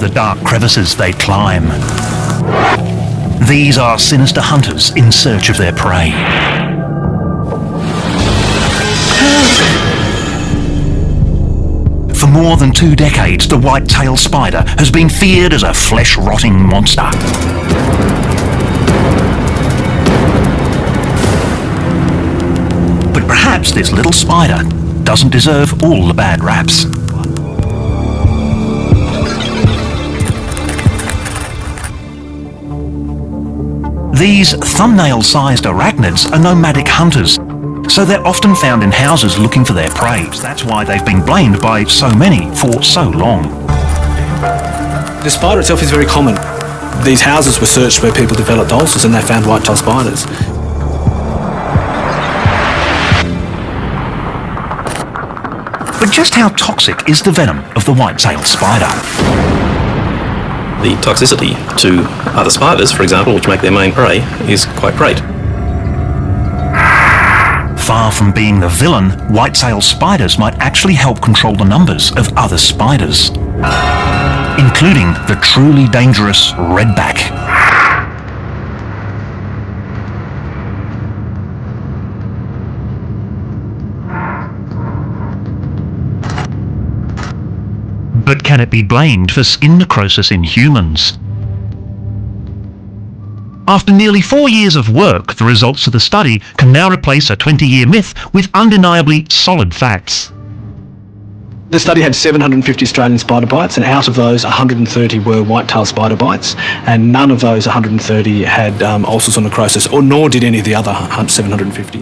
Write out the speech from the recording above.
of the dark crevices they climb. These are sinister hunters in search of their prey. For more than 2 decades, the white-tailed spider has been feared as a flesh-rotting monster. But perhaps this little spider doesn't deserve all the bad raps. These thumbnail-sized arachnids are nomadic hunters, so they're often found in houses looking for their prey. That's why they've been blamed by so many for so long. The spider itself is very common. These houses were searched where people developed ulcers and they found white-tailed spiders. But just how toxic is the venom of the white-tailed spider? The toxicity to other spiders, for example, which make their main prey, is quite great. Far from being the villain, white-tailed spiders might actually help control the numbers of other spiders, including the truly dangerous redback. But can it be blamed for skin necrosis in humans? After nearly 4 years of work, the results of the study can now replace a 20-year myth with undeniably solid facts. The study had 750 Australian spider bites, and out of those 130 were white-tailed spider bites, and none of those 130 had ulcers or necrosis, or nor did any of the other 750.